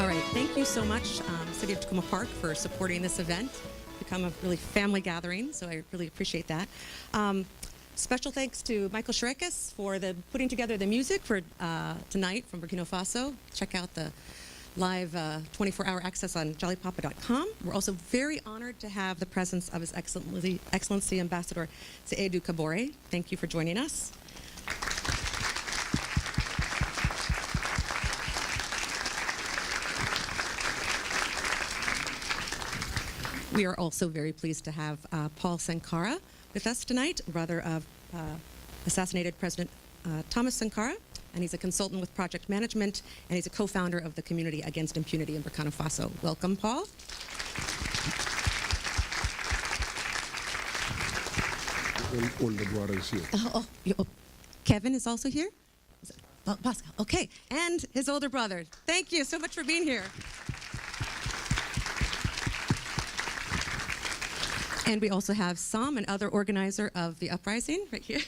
right, thank you so much, City of Tacoma Park, for supporting this event. It's become a really family gathering, so I really appreciate that. Special thanks to Michael Shrekis for putting together the music for tonight from Burkina Faso. Check out the live 24-hour access on jollypapa.com. We're also very honored to have the presence of His Excellency Ambassador Seydou Kabore. Thank you for joining us. We are also very pleased to have Paul Sankara with us tonight, brother of assassinated President Thomas Sankara, and he's a consultant with project management, and he's a co-founder of the Community Against Impunity in Burkina Faso. Welcome, Paul. Older brother is here. Kevin is also here? Pascal, okay, and his older brother. Thank you so much for being here. And we also have Sam, another organizer of the uprising, right here.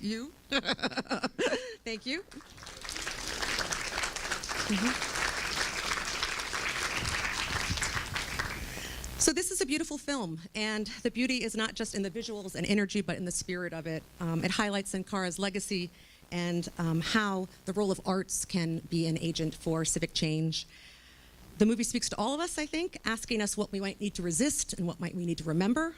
You. Thank you. So this is a beautiful film, and the beauty is not just in the visuals and energy, but in the spirit of it. It highlights Sankara's legacy and how the role of arts can be an agent for civic change. The movie speaks to all of us, I think, asking us what we might need to resist and what might we need to remember.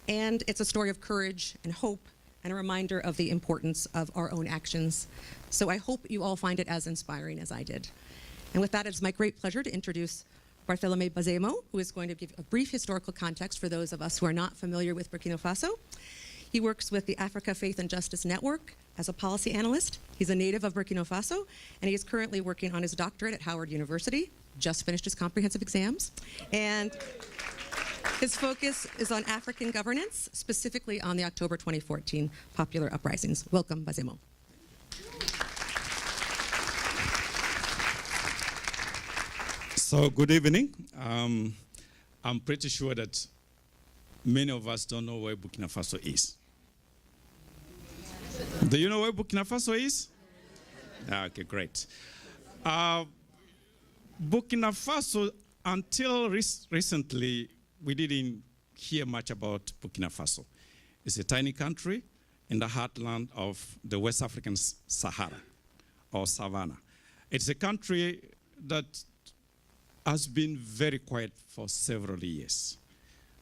And it's a story of courage and hope and a reminder of the importance of our own actions. So I hope you all find it as inspiring as I did. And with that, it's my great pleasure to introduce Barthelemy Bazemo, who is going to give a brief historical context for those of us who are not familiar with Burkina Faso. He works with the Africa Faith and Justice Network as a policy analyst. He's a native of Burkina Faso, and he is currently working on his doctorate at Howard University, just finished his comprehensive exams. And his focus is on African governance, specifically on the October 2014 popular uprisings. Welcome, Bazemo. So, good evening. I'm pretty sure that many of us don't know where Burkina Faso is. Do you know where Burkina Faso is? Okay, great. Burkina Faso, until recently, we didn't hear much about Burkina Faso. It's a tiny country in the heartland of the West African Sahara, or Savannah. It's a country that has been very quiet for several years,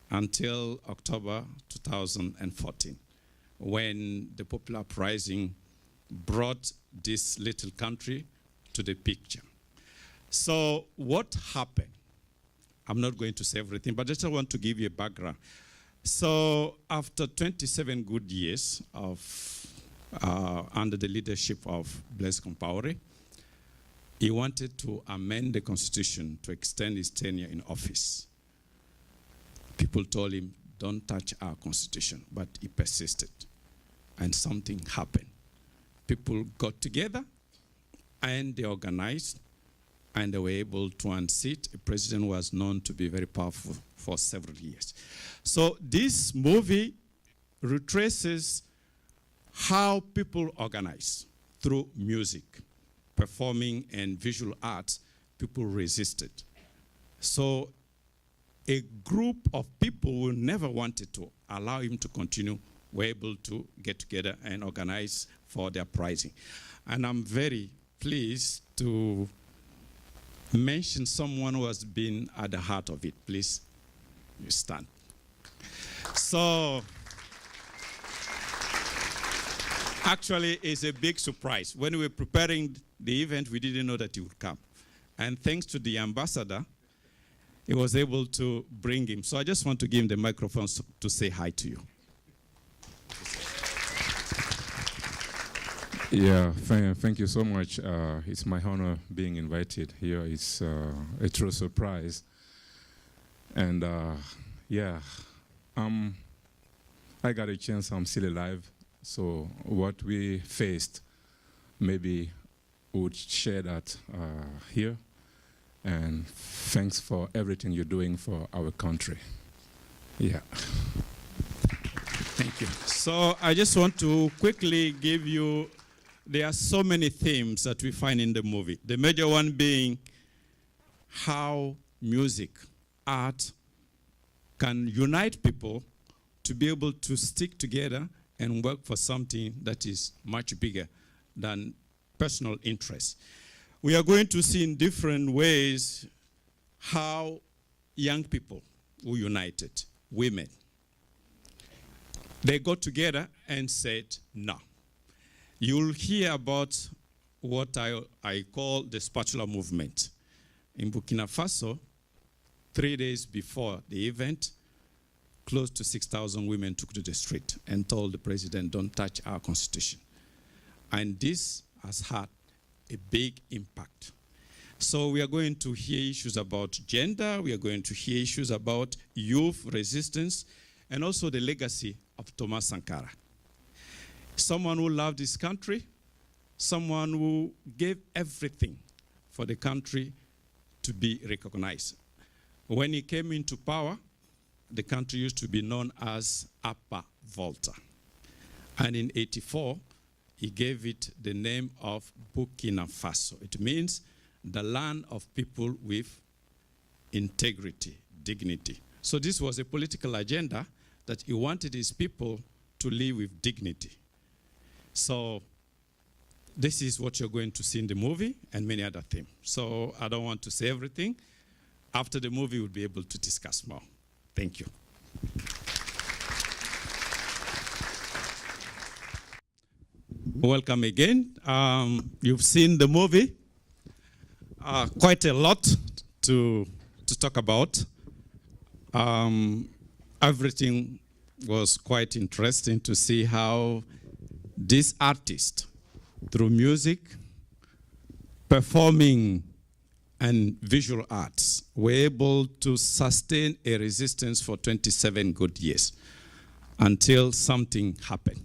until October 2014, when the popular uprising brought this little country to the picture. So what happened? I'm not going to say everything, but I just want to give you a background. So after 27 good years of under the leadership of Blaise Compaoré, he wanted to amend the constitution to extend his tenure in office. People told him, don't touch our constitution, but he persisted. And something happened. People got together and they organized, and they were able to unseat a president who was known to be very powerful for several years. So this movie retraces how people organize through music, performing, and visual arts. People resisted. So a group of people who never wanted to allow him to continue were able to get together and organize for the uprising. And I'm very pleased to mention someone who has been at the heart of it. Please, you stand. So, actually, it's a big surprise. When we were preparing the event, we didn't know that he would come. And thanks to the ambassador, he was able to bring him. So I just want to give him the microphone to say hi to you. Yeah, thank you so much. It's my honor being invited here. It's a true surprise. And yeah, I got a chance. I'm still alive. So what we faced, maybe we would share that here. And thanks for everything you're doing for our country. Yeah. Thank Thank you. So I just want to quickly give you, there are so many themes that we find in the movie. The major one being how music, art can unite people to be able to stick together and work for something that is much bigger than personal interest. We are going to see in different ways how young people were united, women. They got together and said, no. You'll hear about what I call the spatula movement. In Burkina Faso, 3 days before the event, close to 6,000 women took to the street and told the president, don't touch our constitution. And this has had a big impact. So we are going to hear issues about gender, we are going to hear issues about youth resistance, and also the legacy of Thomas Sankara. Someone who loved his country, someone who gave everything for the country to be recognized. When he came into power, the country used to be known as Upper Volta. And in '84, he gave it the name of Burkina Faso. It means the land of people with integrity, dignity. So this was a political agenda that he wanted his people to live with dignity. So this is what you're going to see in the movie and many other themes. So I don't want to say everything. After the movie, we'll be able to discuss more. Thank you. Welcome again. You've seen the movie. Quite a lot to talk about. Everything was quite interesting to see how this artist, through music, performing, and visual arts, were able to sustain a resistance for 27 good years until something happened.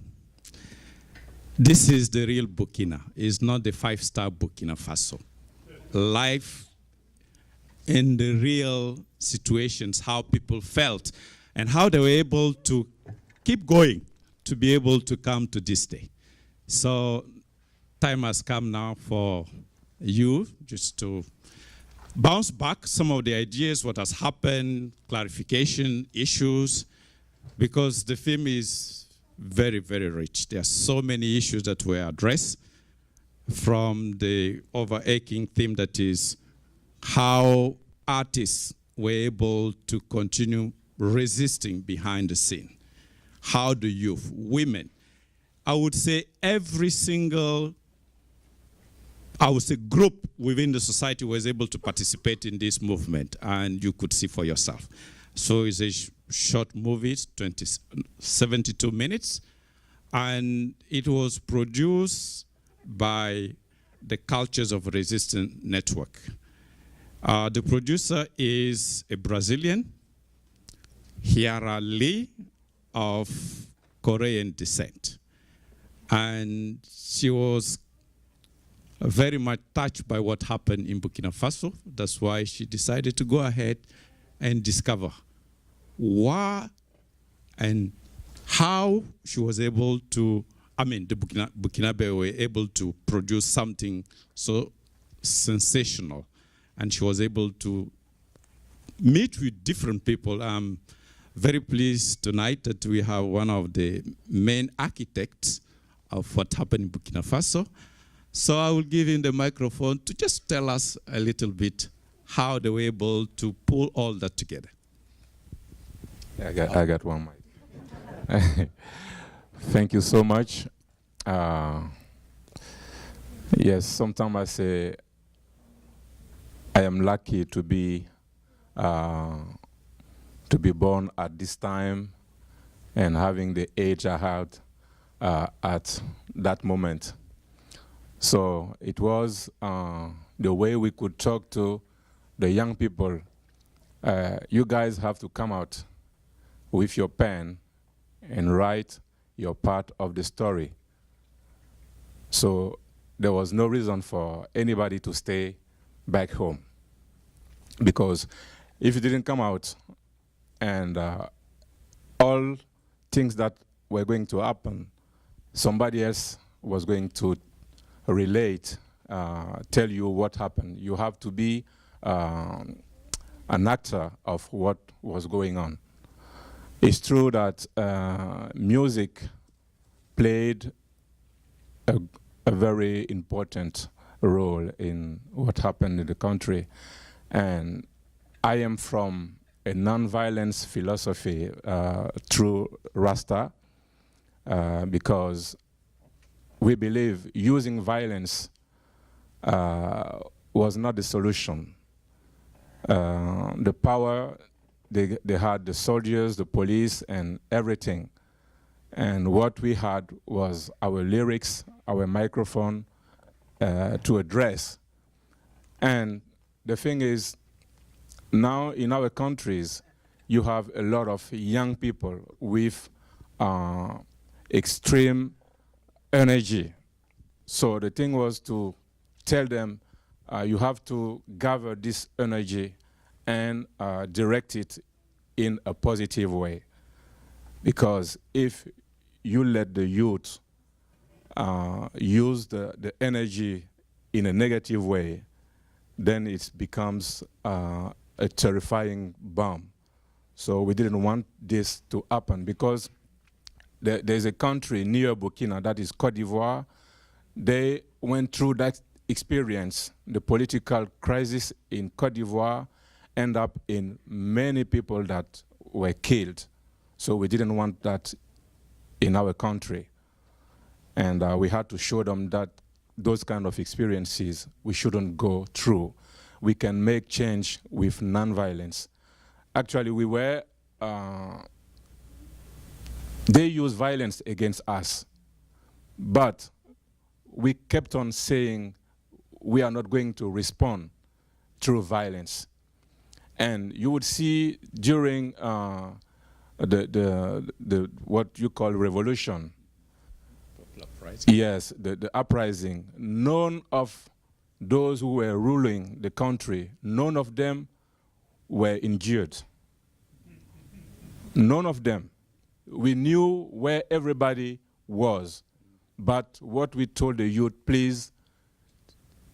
This is the real Burkina. It's not the five-star Burkina Faso. Life in the real situations, how people felt, and how they were able to keep going to be able to come to this day. So time has come now for you just to bounce back some of the ideas, what has happened, clarification, issues, because the film is very, very rich. There are so many issues that were addressed, from the overarching theme that is how artists were able to continue resisting behind the scene. How the youth, women, I would say every single, group within the society was able to participate in this movement, and you could see for yourself. So it's a short movie, 72 minutes, and it was produced by the Cultures of Resistance Network. The producer is a Brazilian, Hiara Lee, of Korean descent. And she was very much touched by what happened in Burkina Faso. That's why she decided to go ahead and discover why and how she was able to, the Burkinabe were able to produce something so sensational. And she was able to meet with different people. I'm very pleased tonight that we have one of the main architects of what happened in Burkina Faso. So I will give him the microphone to just tell us a little bit how they were able to pull all that together. I got one mic. Thank you so much. Yes, sometimes I say I am lucky to be born at this time and having the age I had at that moment. So it was the way we could talk to the young people. You guys have to come out with your pen and write your part of the story. So there was no reason for anybody to stay back home. Because if you didn't come out and all things that were going to happen, somebody else was going to relate, tell you what happened. You have to be an actor of what was going on. It's true that music played a very important role in what happened in the country. And I am from a nonviolence philosophy through Rasta, because we believe using violence was not the solution. The power, they had the soldiers, the police, and everything. And what we had was our lyrics, our microphone to address. And the thing is, now in our countries, you have a lot of young people with extreme energy. So the thing was to tell them, you have to gather this energy and direct it in a positive way. Because if you let the youth use the energy in a negative way, then it becomes a terrifying bomb. So we didn't want this to happen, because there's a country near Burkina, that is Côte d'Ivoire. They went through that experience. The political crisis in Côte d'Ivoire ended up in many people that were killed. So we didn't want that in our country. And we had to show them that those kind of experiences we shouldn't go through. We can make change with nonviolence. Actually, we were, they used violence against us, but we kept on saying we are not going to respond through violence. And you would see during the what you call revolution, yes, the uprising, none of those who were ruling the country, none of them were injured. None of them. We knew where everybody was. But what we told the youth, please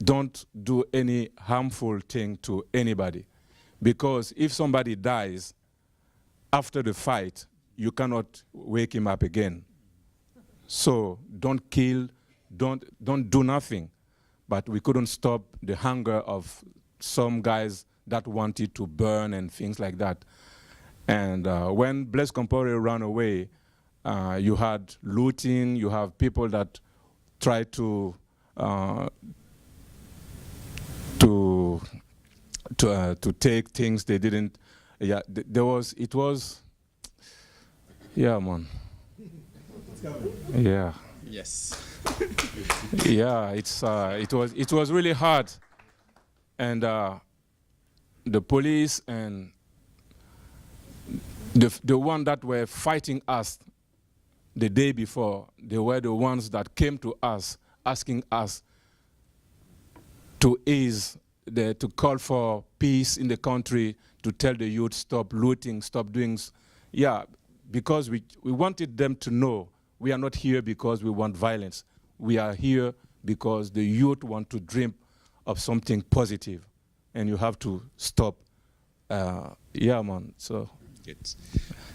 don't do any harmful thing to anybody. Because if somebody dies after the fight, you cannot wake him up again. So don't kill, don't do nothing. But we couldn't stop the hunger of some guys that wanted to burn and things like that. And when Blaise Compaoré ran away, you had looting, you have people that tried to take things they didn't. Yeah, it was, yeah, man. Yeah. Yes. Yeah, it was really hard, and the police and the one that were fighting us the day before, they were the ones that came to us asking us to ease, to call for peace in the country, to tell the youth stop looting, stop doing. Yeah, because we wanted them to know we are not here because we want violence. We are here because the youth want to dream of something positive, and you have to stop. Yeah, man. So. Good.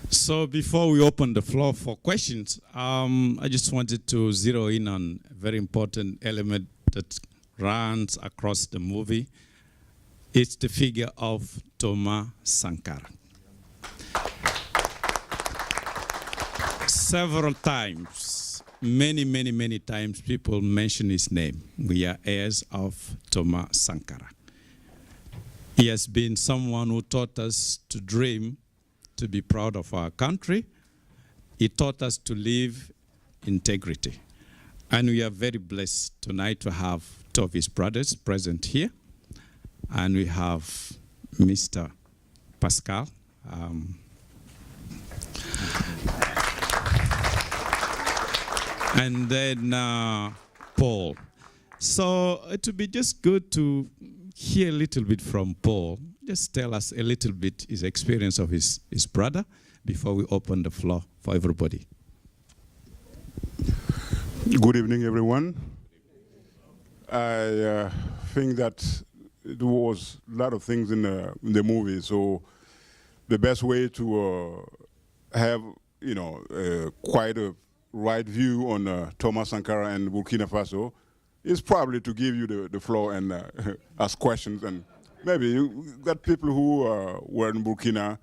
So before we open the floor for questions, I just wanted to zero in on a very important element that runs across the movie. It's the figure of Thomas Sankara. Several times, many times, people mention his name. We are heirs of Thomas Sankara. He has been someone who taught us to dream, to be proud of our country. He taught us to live integrity. And we are very blessed tonight to have two of his brothers present here. And we have Mr. Pascal. And then Paul. So it would be just good to hear a little bit from Paul. Just tell us a little bit his experience of his brother before we open the floor for everybody. Good evening, everyone. I think that there was a lot of things in the movie, so the best way to have, quite a right view on Thomas Sankara and Burkina Faso is probably to give you the floor and ask questions. And maybe you got people who were in Burkina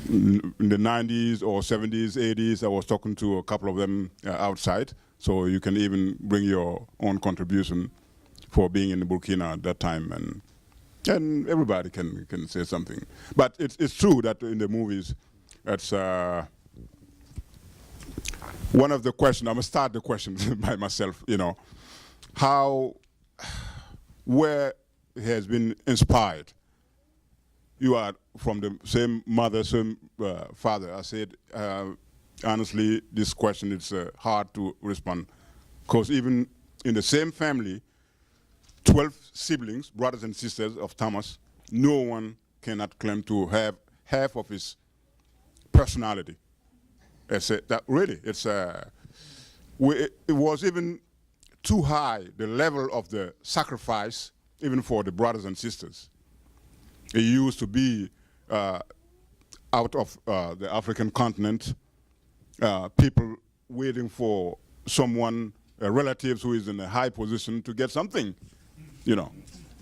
in the 90s or 70s, 80s. I was talking to a couple of them outside, so you can even bring your own contribution for being in Burkina at that time, and everybody can say something. But it's true that in the movies, it's one of the questions. I'm gonna start the questions by myself. Where he has been inspired. You are from the same mother, same father. I said, honestly, this question is hard to respond, because even in the same family, 12 siblings, brothers and sisters of Thomas, no one cannot claim to have half of his personality. It was even too high, the level of the sacrifice, even for the brothers and sisters. It used to be out of the African continent, people waiting for someone, relatives who is in a high position to get something,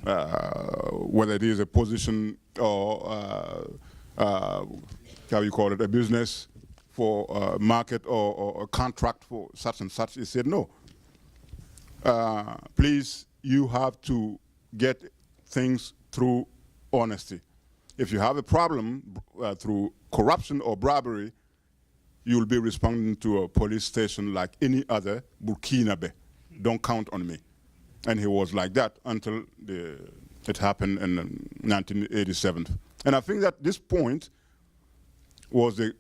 whether it is a position or how you call it, a business for a market or a contract for such and such. He said, no, please, you have to get things through honesty. If you have a problem through corruption or bribery, you'll be responding to a police station like any other Burkinabe. Don't count on me. And he was like that until it happened in 1987. And I think that this point was the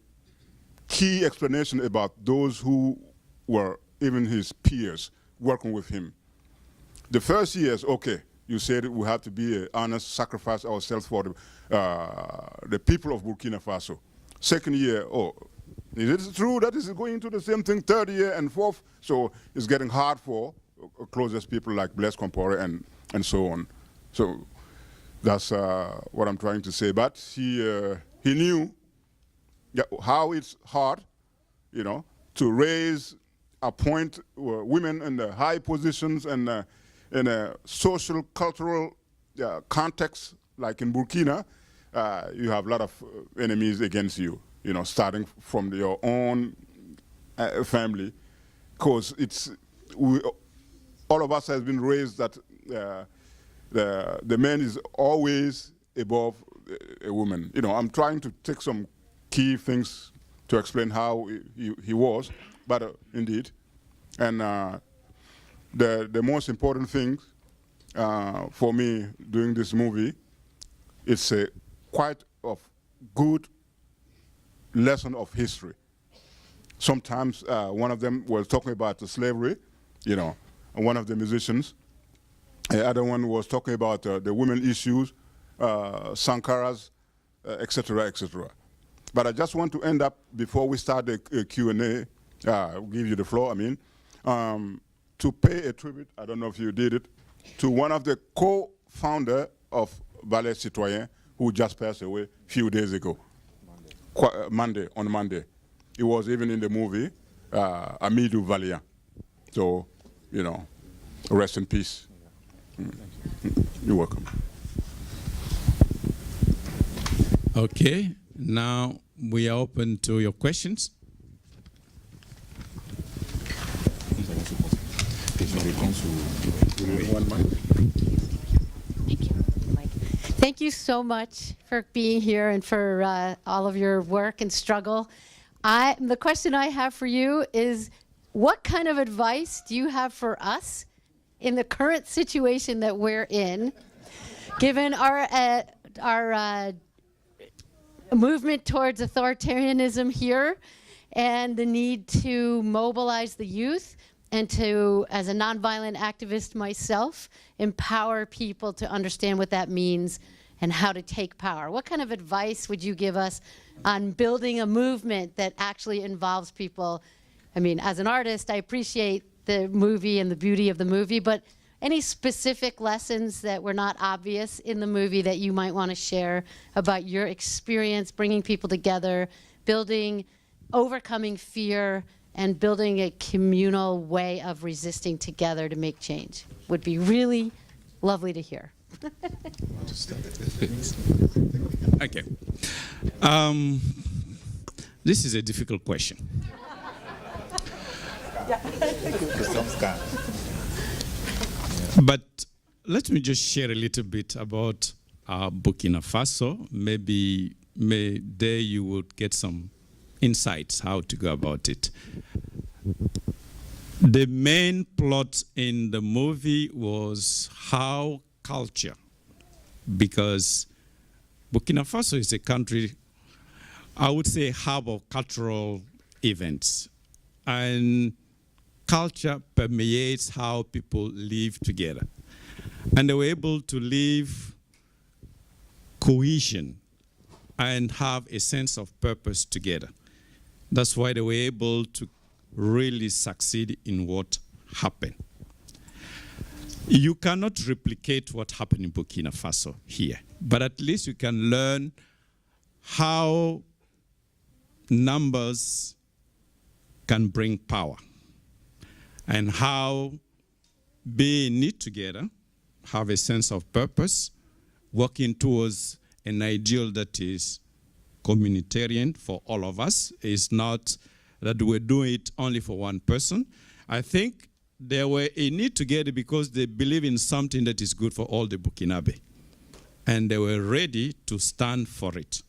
key explanation about those who were even his peers working with him. The first years, okay, you said we have to be honest, sacrifice ourselves for the people of Burkina Faso. Second year, is it true that is going into the same thing? Third year and fourth, so it's getting hard for closest people like Blaise Compaoré and so on. So that's what I'm trying to say. But he knew how it's hard, to raise, appoint women in the high positions and in a social, cultural context, like in Burkina, you have a lot of enemies against you, starting from your own family, because all of us has been raised that the man is always above a woman. I'm trying to take some key things to explain how he was, but indeed, and the most important thing for me doing this movie, it's a quite of good lesson of history. Sometimes one of them was talking about the slavery, one of the musicians. The other one was talking about the women issues, Sankara's, etc., etc. But I just want to end up, before we start the Q&A, I'll give you the floor, to pay a tribute, I don't know if you did it, to one of the co-founder of Ballet Citoyen, who just passed away a few days ago, on Monday. He was even in the movie, Amidou Valiant. So, rest in peace. You're welcome. Okay, now we are open to your questions. Thank you so much for being here and for all of your work and struggle. The question I have for you is, what kind of advice do you have for us in the current situation that we're in, given our movement towards authoritarianism here and the need to mobilize the youth and to, as a nonviolent activist myself, empower people to understand what that means and how to take power? What kind of advice would you give us on building a movement that actually involves people I mean, as an artist, I appreciate the movie and the beauty of the movie, but any specific lessons that were not obvious in the movie that you might want to share about your experience bringing people together, overcoming fear, and building a communal way of resisting together to make change? Would be really lovely to hear. Okay. This is a difficult question. But let me just share a little bit about Burkina Faso. Maybe there you would get some insights how to go about it. The main plot in the movie was how culture, because Burkina Faso is a country, I would say, hub of cultural events. And culture permeates how people live together. And they were able to live cohesion and have a sense of purpose together. That's why they were able to really succeed in what happened. You cannot replicate what happened in Burkina Faso here, but at least you can learn how numbers can bring power and how being knit together, have a sense of purpose, working towards an ideal that is communitarian for all of us. It's not that we're doing it only for one person. I think they were in it together because they believe in something that is good for all the Burkinabe. And they were ready to stand for it.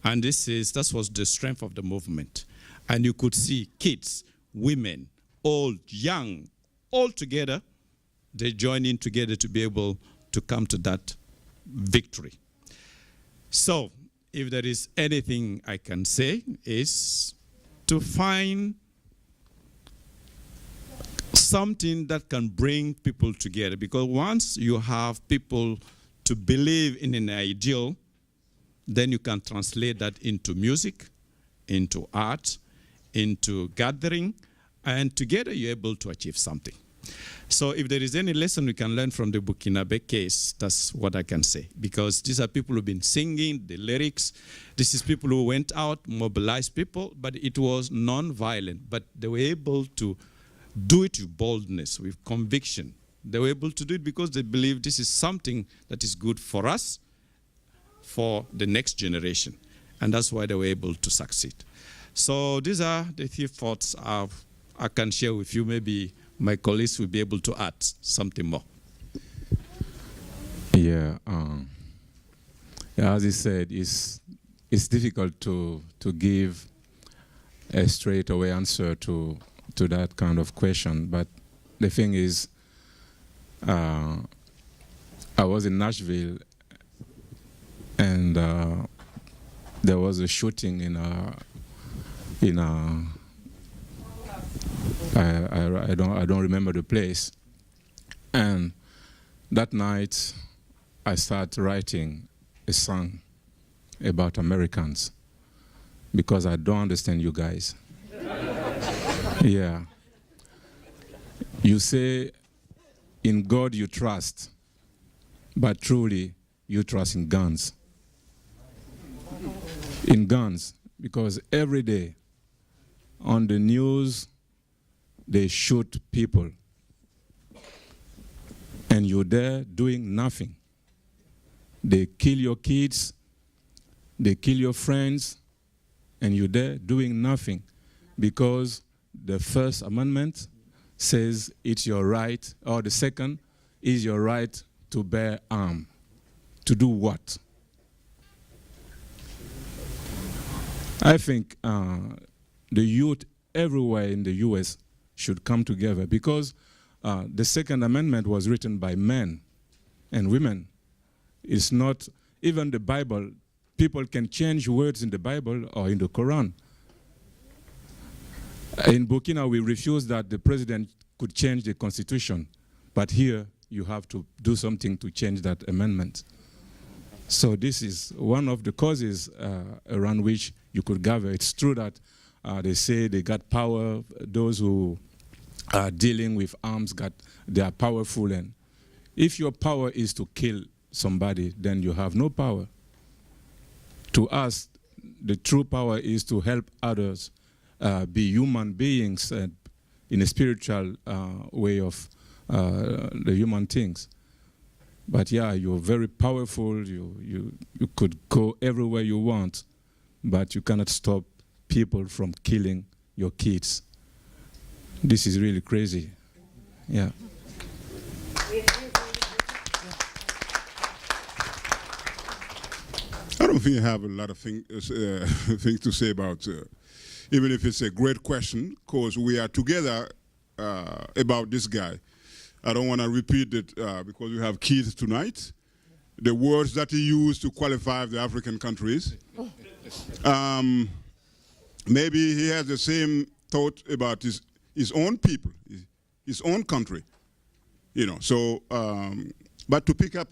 And that was the strength of the movement. And you could see kids, women, old, young, all together, they join in together to be able to come to that victory. So, if there is anything I can say, is to find something that can bring people together. Because once you have people to believe in an ideal, then you can translate that into music, into art, into gathering, and together you're able to achieve something. So if there is any lesson we can learn from the Burkinabe case, that's what I can say. Because these are people who've been singing the lyrics. This is people who went out, mobilized people, but it was non-violent. But they were able to do it with boldness, with conviction. They were able to do it because they believe this is something that is good for us, for the next generation. And that's why they were able to succeed. So these are the few thoughts I can share with you. Maybe my colleagues will be able to add something more. Yeah, as he said, it's difficult to give a straightaway answer to that kind of question. But the thing is, I was in Nashville, and there was a shooting in a I don't remember the place. And that night, I started writing a song about Americans because I don't understand you guys. Yeah. You say, in God you trust, but truly you trust in guns. In guns, because every day on the news, they shoot people. And you're there doing nothing. They kill your kids, they kill your friends, and you're there doing nothing. Because the First Amendment says it's your right, or the second is your right to bear arms. To do what? I think the youth everywhere in the U.S. should come together because the Second Amendment was written by men and women. It's not, even the Bible, people can change words in the Bible or in the Quran. In Burkina, we refuse that the president could change the constitution, but here you have to do something to change that amendment. So this is one of the causes around which you could gather. It's true that They say they got power. Those who are dealing with arms, they are powerful. And if your power is to kill somebody, then you have no power. To us, the true power is to help others be human beings in a spiritual way of the human things. But yeah, you're very powerful. You could go everywhere you want, but you cannot stop people from killing your kids. This is really crazy. Yeah. I don't think I have a lot of things to say about, even if it's a great question, because we are together about this guy. I don't want to repeat it because we have kids tonight. The words that he used to qualify the African countries. Maybe he has the same thought about his own people, his own country. You know, so, but to pick up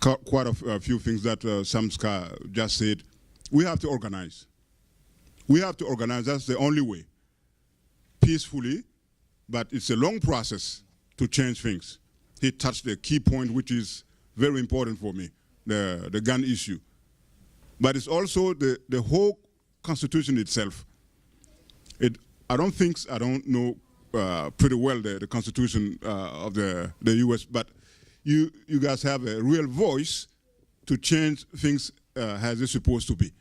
quite a few things that Samska just said, we have to organize. We have to organize, that's the only way. Peacefully, but it's a long process to change things. He touched the key point, which is very important for me, the gun issue. But it's also the whole Constitution itself. I don't know pretty well the Constitution of the US, but you guys have a real voice to change things as they're supposed to be.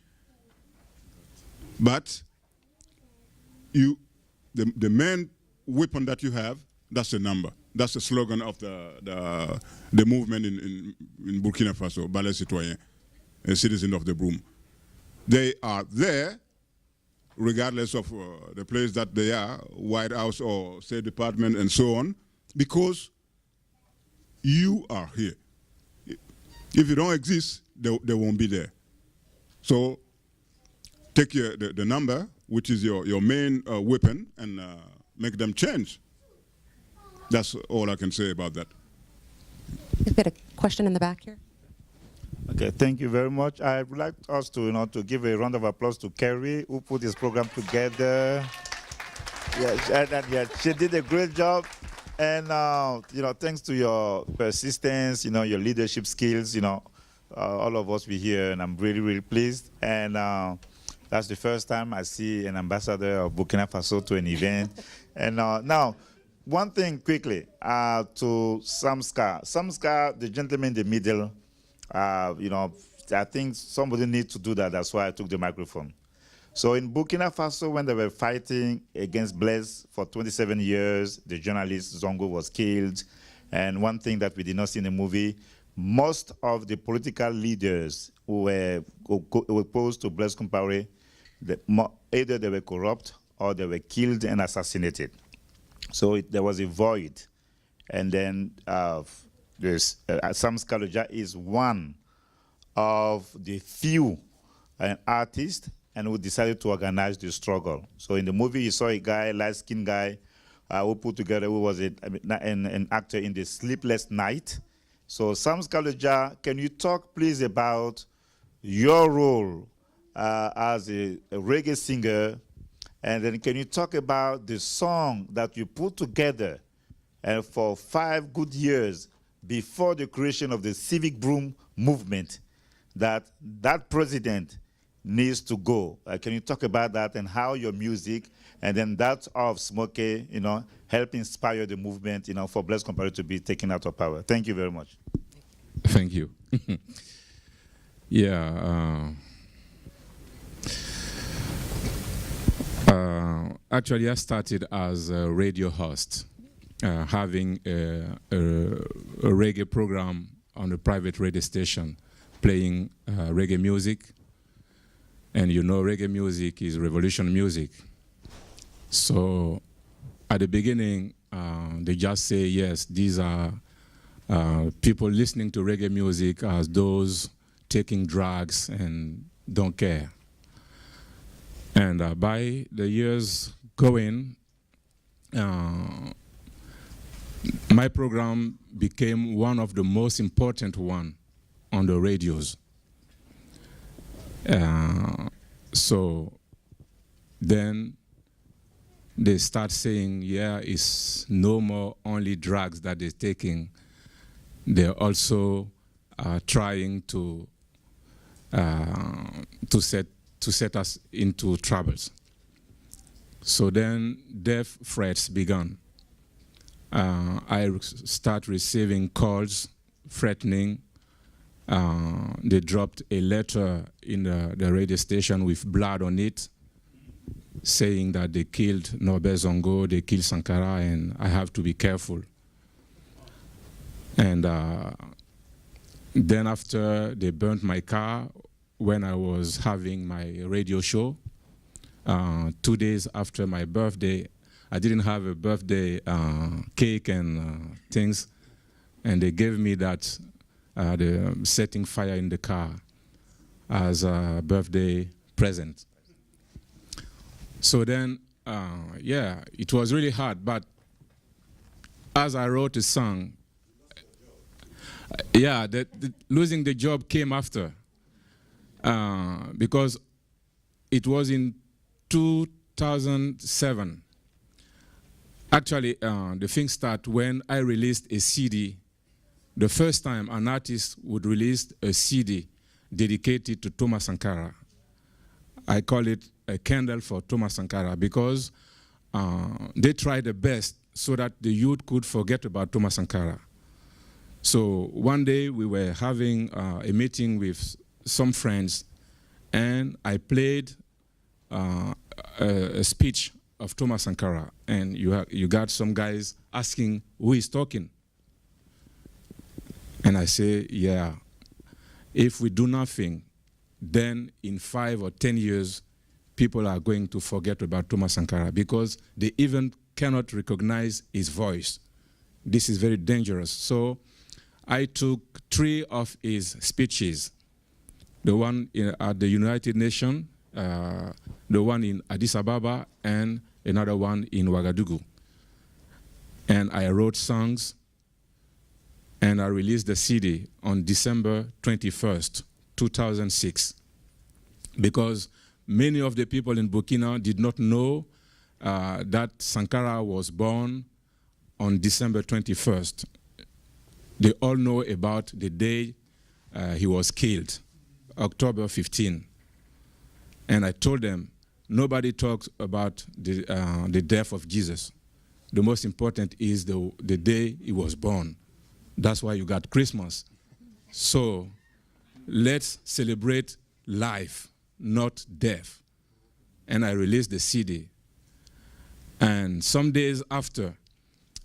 But the main weapon that you have, that's the number. That's the slogan of the movement in Burkina Faso, Balai Citoyen, a citizen of the Broom. They are there, regardless of the place that they are, White House or State Department and so on, because you are here. If you don't exist, they won't be there. So take the number, which is your main weapon, and make them change. That's all I can say about that. We've got a question in the back here. Okay, thank you very much. I would like us to, to give a round of applause to Kerry, who put this program together. Yeah, she did a great job. And, thanks to your persistence, your leadership skills, all of us, we're here, and I'm really, really pleased. And that's the first time I see an ambassador of Burkina Faso to an event. And now, one thing quickly, to Samska. Samska, the gentleman in the middle, I think somebody needs to do that. That's why I took the microphone. So in Burkina Faso, when they were fighting against Blaise for 27 years, the journalist Zongo was killed. And one thing that we did not see in the movie, most of the political leaders who were opposed to Blaise Compaoré, either they were corrupt or they were killed and assassinated. So there was a void. And then Sam Scaloja is one of the few artists and who decided to organize the struggle. So in the movie, you saw a guy, light-skinned guy, who put together, who was an actor in The Sleepless Night. So Sam Scaloja, can you talk please about your role as a reggae singer, and then can you talk about the song that you put together for 5 good years before the creation of the Civic Broom movement, that president needs to go? Can you talk about that and how your music and then that of Smokey, help inspire the movement, for Blaise Compaoré to be taken out of power? Thank you very much. Thank you. Yeah. Actually, I started as a radio host, having a reggae program on a private radio station, playing reggae music. And reggae music is revolution music. So at the beginning, they just say, yes, these are people listening to reggae music as those taking drugs and don't care. And by the years going, my program became one of the most important one on the radios. So then they start saying, yeah, it's no more only drugs that they're taking. They're also trying to set us into troubles. So then death threats began. I start receiving calls threatening. They dropped a letter in the radio station with blood on it, saying that they killed Norbert Zongo, they killed Sankara, and I have to be careful. And then after they burnt my car when I was having my radio show, 2 days after my birthday, I didn't have a birthday cake and things, and they gave me that, the setting fire in the car as a birthday present. So then, yeah, it was really hard, but as I wrote a song, yeah, losing the job came after, because it was in 2007. Actually, the thing started when I released a CD. The first time an artist would release a CD dedicated to Thomas Sankara. I call it a candle for Thomas Sankara because they tried their best so that the youth could forget about Thomas Sankara. So one day we were having a meeting with some friends, and I played a speech of Thomas Sankara, and you got some guys asking who is talking. And I say, yeah, if we do nothing, then in 5 or 10 years, people are going to forget about Thomas Sankara because they even cannot recognize his voice. This is very dangerous. So I took 3 of his speeches, the one at the United Nations, the one in Addis Ababa, and another one in Ouagadougou. And I wrote songs, and I released the CD on December 21st, 2006, because many of the people in Burkina did not know that Sankara was born on December 21st. They all know about the day he was killed, October 15. And I told them, nobody talks about the death of Jesus. The most important is the day he was born. That's why you got Christmas. So let's celebrate life, not death. And I released the CD. And some days after,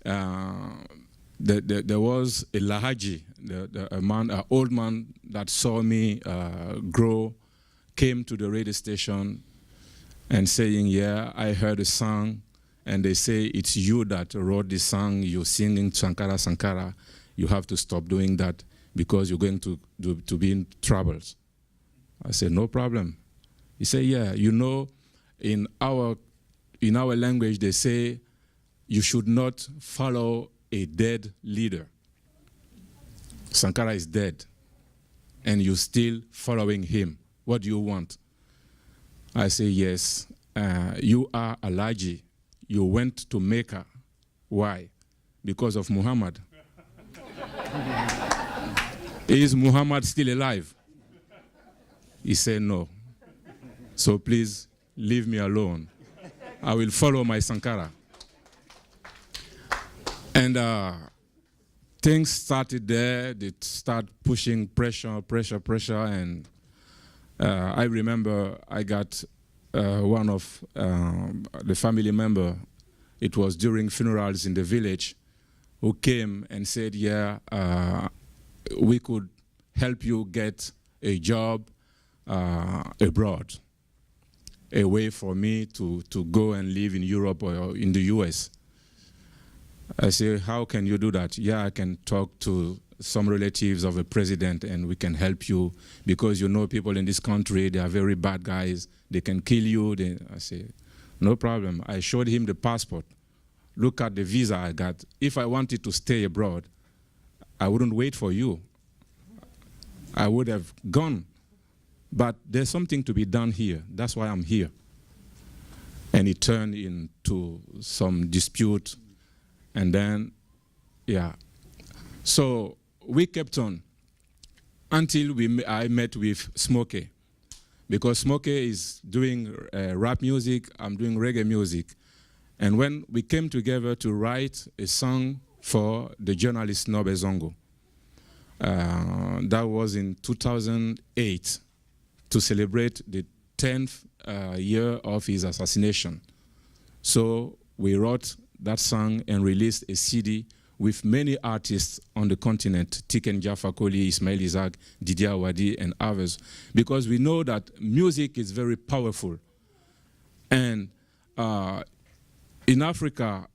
there was a Lahaji, an old man that saw me grow, came to the radio station and saying, yeah, I heard a song, and they say it's you that wrote this song, you're singing Sankara, Sankara. You have to stop doing that because you're going to be in troubles. I said, no problem. He said, yeah, you know, in our language, they say you should not follow a dead leader. Sankara is dead, and you're still following him. What do you want? I say, yes, you are Alhaji. You went to Mecca. Why? Because of Muhammad. Is Muhammad still alive? He said, no. So please leave me alone. I will follow my Sankara. And things started there. They start pushing pressure. And I remember I got one of the family member. It was during funerals in the village, who came and said, yeah, we could help you get a job abroad, a way for me to go and live in Europe or in the US. I say, how can you do that? Yeah, I can talk to some relatives of a president and we can help you because you know people in this country, they are very bad guys. They can kill you. I say, no problem. I showed him the passport. Look at the visa I got. If I wanted to stay abroad, I wouldn't wait for you. I would have gone. But there's something to be done here. That's why I'm here. and it turned into some dispute, and then, yeah. So we kept on until I met with Smokey, because Smokey is doing rap music, I'm doing reggae music. And when we came together to write a song for the journalist Norbert Zongo, that was in 2008, to celebrate the 10th year of his assassination. So we wrote that song and released a CD with many artists on the continent, Tiken Jaffa Koli, Ismail Isaac, Didier Awadi, and others, because we know that music is very powerful. And in Africa,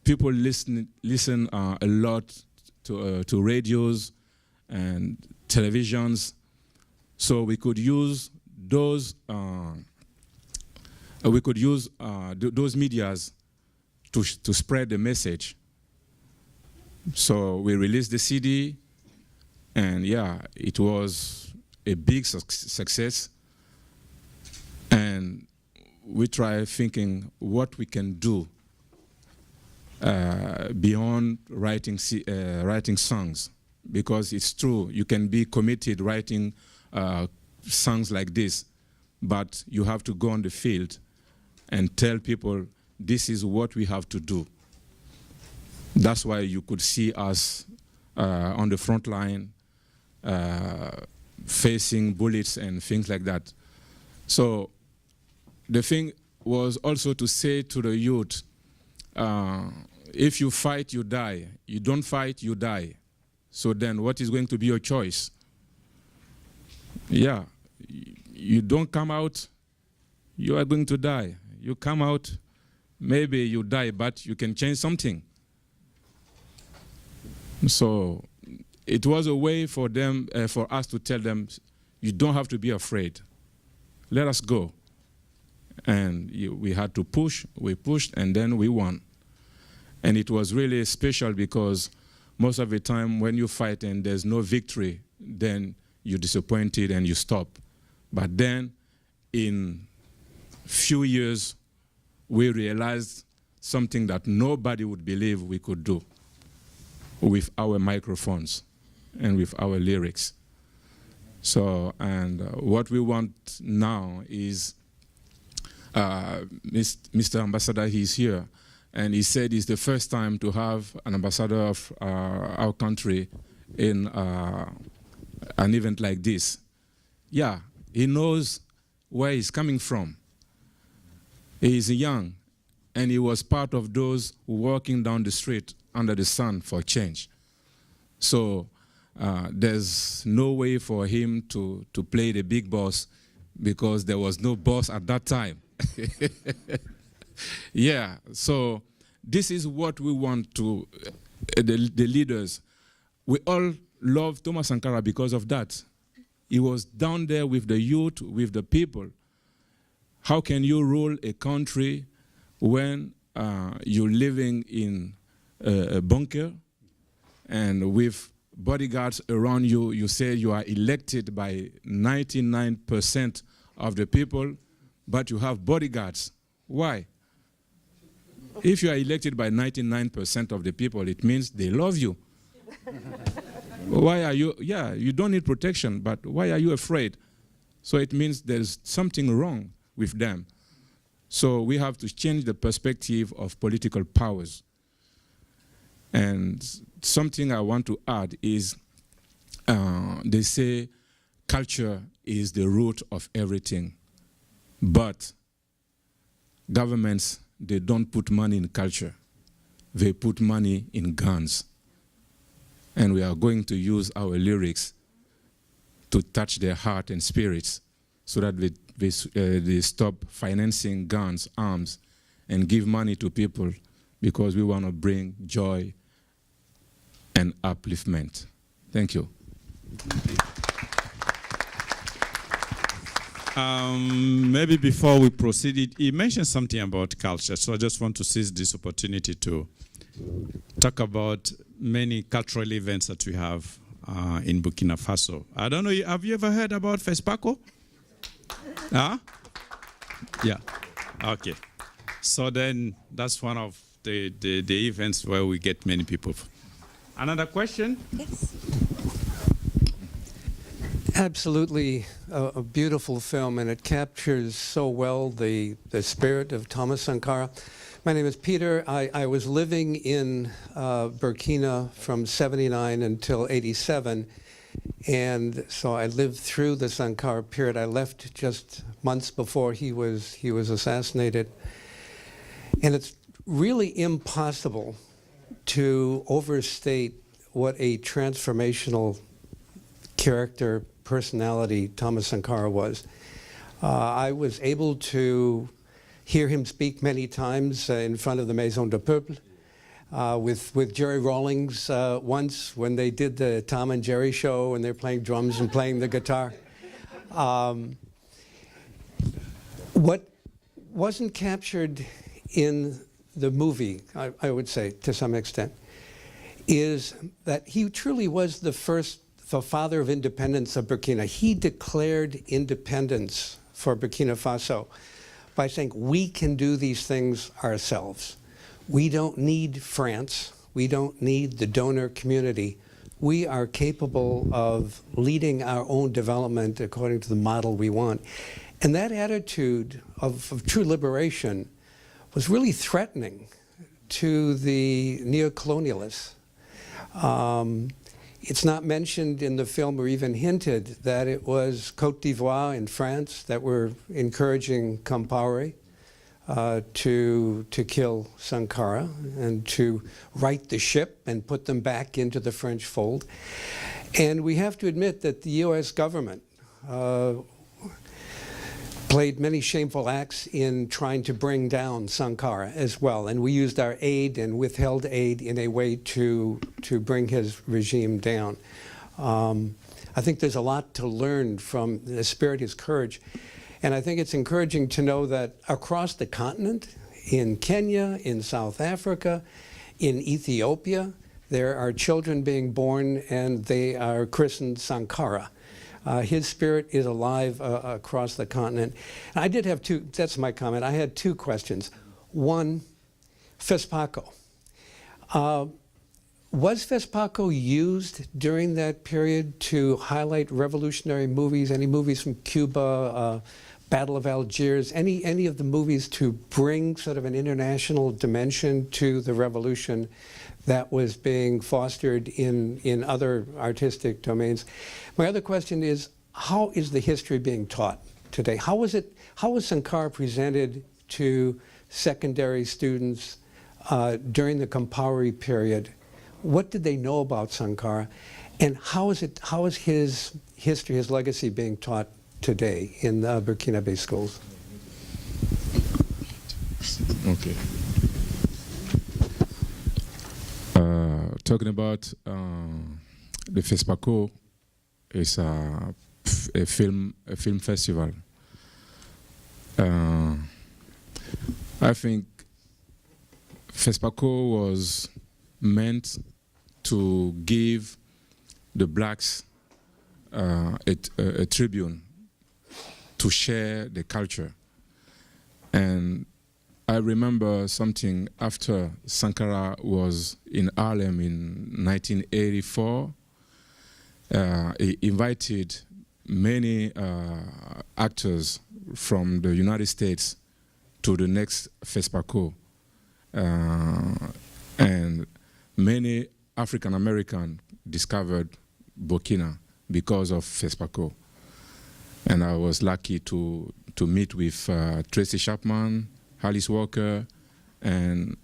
people listen a lot to radios and televisions, so we could use those those medias to spread the message. So we released the CD, and yeah, it was a big success. And we tried thinking what we can do beyond writing songs, because it's true, you can be committed writing songs like this, but you have to go on the field and tell people this is what we have to do. That's why you could see us on the front line, facing bullets and things like that. So the thing was also to say to the youth, if you fight, you die. You don't fight, you die. So then what is going to be your choice? Yeah, you don't come out, you are going to die. You come out, maybe you die, but you can change something. So it was a way for them, for us to tell them, you don't have to be afraid. Let us go. And we had to push, we pushed, and then we won. And it was really special because most of the time when you fight and there's no victory, then you're disappointed and you stop. But then in few years, we realized something that nobody would believe we could do with our microphones and with our lyrics. So, and what we want now is, Mr. Ambassador, he's here, and he said it's the first time to have an ambassador of our country in an event like this. Yeah, he knows where he's coming from. He's young, and he was part of those walking down the street under the sun for change. So there's no way for him to play the big boss, because there was no boss at that time. Yeah, so this is what we want to, the leaders. We all love Thomas Sankara because of that. He was down there with the youth, with the people. How can you rule a country when you're living in a bunker and with bodyguards around you? You say you are elected by 99% of the people, but you have bodyguards. Why? If you are elected by 99% of the people, it means they love you. Why are you, yeah, you don't need protection, but why are you afraid? So it means there's something wrong with them. So we have to change the perspective of political powers. And something I want to add is, they say culture is the root of everything. But governments, they don't put money in culture. They put money in guns. And we are going to use our lyrics to touch their heart and spirits so that they stop financing guns, arms, and give money to people, because we want to bring joy and upliftment. Thank you. Maybe before we proceed, he mentioned something about culture, so I just want to seize this opportunity to talk about many cultural events that we have in Burkina Faso. I don't know, have you ever heard about FESPACO? Huh? Yeah, okay. So then that's one of the events where we get many people. Another question? Yes. Absolutely a beautiful film, and it captures so well the spirit of Thomas Sankara. My name is Peter. I was living in Burkina from 79 until 87, and so I lived through the Sankara period. I left just months before he was assassinated, and it's really impossible to overstate what a transformational character, personality Thomas Sankara was. I was able to hear him speak many times in front of the Maison du Peuple, with Jerry Rawlings once when they did the Tom and Jerry show and they're playing drums and playing the guitar. What wasn't captured in the movie, I would say to some extent, is that he truly was the father of independence of Burkina. He declared independence for Burkina Faso by saying, we can do these things ourselves. We don't need France. We don't need the donor community. We are capable of leading our own development according to the model we want. And that attitude of true liberation was really threatening to the neocolonialists. It's not mentioned in the film or even hinted that it was Côte d'Ivoire and France that were encouraging Compaoré to kill Sankara and to right the ship and put them back into the French fold. And we have to admit that the US government played many shameful acts in trying to bring down Sankara as well. And we used our aid and withheld aid in a way to bring his regime down. I think there's a lot to learn from the spirit, his courage. And I think it's encouraging to know that across the continent, in Kenya, in South Africa, in Ethiopia, there are children being born and they are christened Sankara. His spirit is alive across the continent. And I did have two, that's my comment, I had two questions. One, FESPACO. Was FESPACO used during that period to highlight revolutionary movies, any movies from Cuba, Battle of Algiers, any of the movies to bring sort of an international dimension to the revolution that was being fostered in other artistic domains? My other question is, how is the history being taught today? How was Sankara presented to secondary students during the Compaoré period? What did they know about Sankara? And how is his history, his legacy being taught today in Burkinabe schools? Okay. Talking about the FESPACO is a film festival. I think FESPACO was meant to give the blacks a tribune to share the culture. And I remember something after Sankara was in Harlem in 1984. He invited many actors from the United States to the next FESPACO. And many African Americans discovered Burkina because of FESPACO. And I was lucky to meet with Tracy Chapman, Alice Walker, and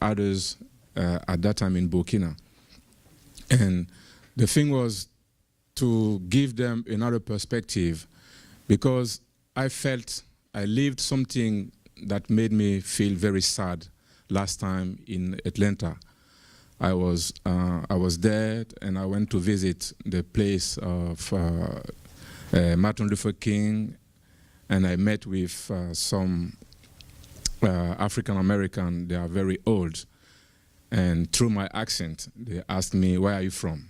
others at that time in Burkina. And the thing was to give them another perspective, because I felt I lived something that made me feel very sad last time in Atlanta. I was there and I went to visit the place of Martin Luther King, and I met with some African American. They are very old, and through my accent they asked me, "Where are you from?"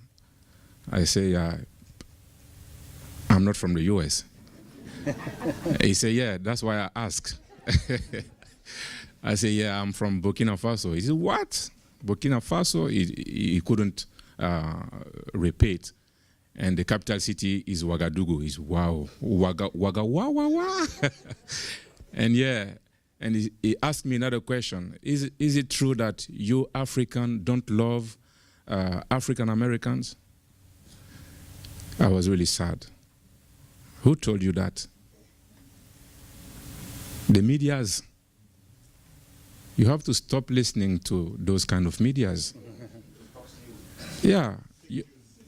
I say, "I'm not from the US." He said, "Yeah, that's why I asked." I say, yeah, I'm from Burkina Faso. He said, what? Burkina Faso? He couldn't repeat. And the capital city is Ouagadougou. He's wow, Ouaga, wow, wow, wow. And yeah, and he asked me another question. Is it true that you African don't love African Americans? I was really sad. Who told you that? The medias. You have to stop listening to those kind of medias. Yeah.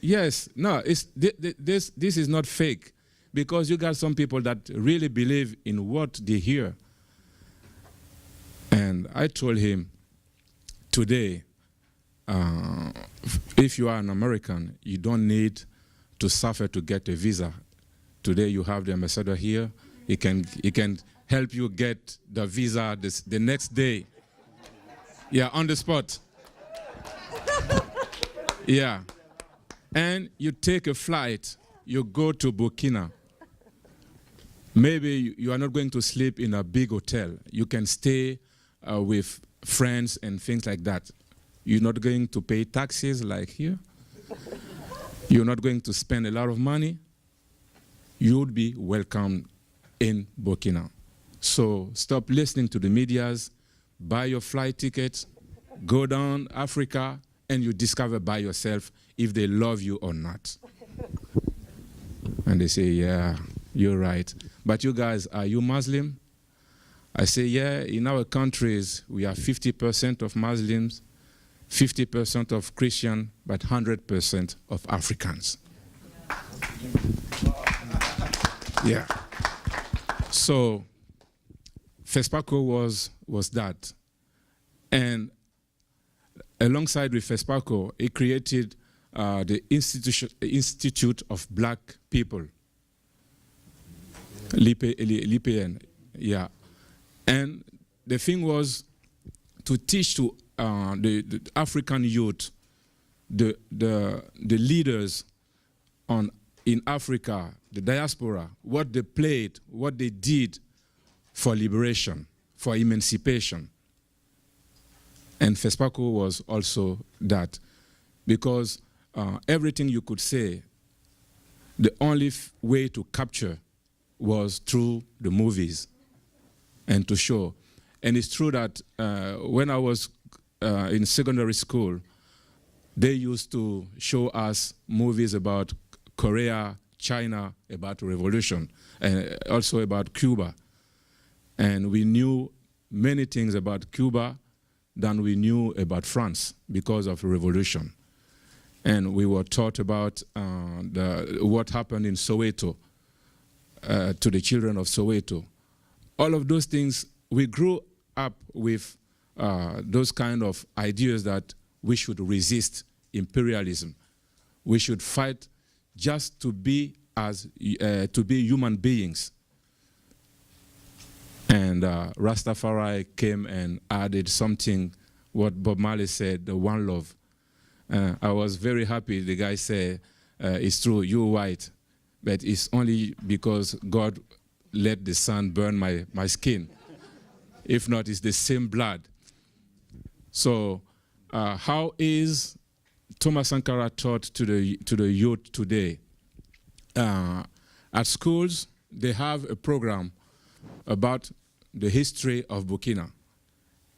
Yes. No, this is not fake, because you got some people that really believe in what they hear. And I told him, today, if you are an American, you don't need to suffer to get a visa. Today you have the ambassador here. He can help you get the visa the next day. Yeah, on the spot. Yeah. And you take a flight, you go to Burkina. Maybe you are not going to sleep in a big hotel. You can stay with friends and things like that. You're not going to pay taxes like here. You're not going to spend a lot of money. You would be welcomed in Burkina. So stop listening to the medias, buy your flight tickets, go down Africa, and you discover by yourself if they love you or not. And they say, yeah, you're right. But you guys, are you Muslim? I say, yeah, in our countries, we are 50% of Muslims, 50% of Christian, but 100% of Africans. Yeah. So FESPACO was that. And alongside with FESPACO, it created the Institute of Black People, l'IPN, yeah. And the thing was to teach to the African youth, the leaders in Africa, the diaspora, what they played, what they did for liberation, for emancipation. And FESPACO was also that, because everything you could say, the only way to capture was through the movies and to show. And it's true that when I was in secondary school, they used to show us movies about Korea, China, about revolution, and also about Cuba. And we knew many things about Cuba than we knew about France because of the revolution. And we were taught about what happened in Soweto to the children of Soweto. All of those things, we grew up with those kind of ideas that we should resist imperialism. We should fight just to be human beings. And Rastafari came and added something, what Bob Marley said, the one love. I was very happy. The guy said, it's true, you're white, but it's only because God let the sun burn my skin. If not, it's the same blood. So how is Thomas Sankara taught to the youth today? At schools, they have a program about the history of Burkina.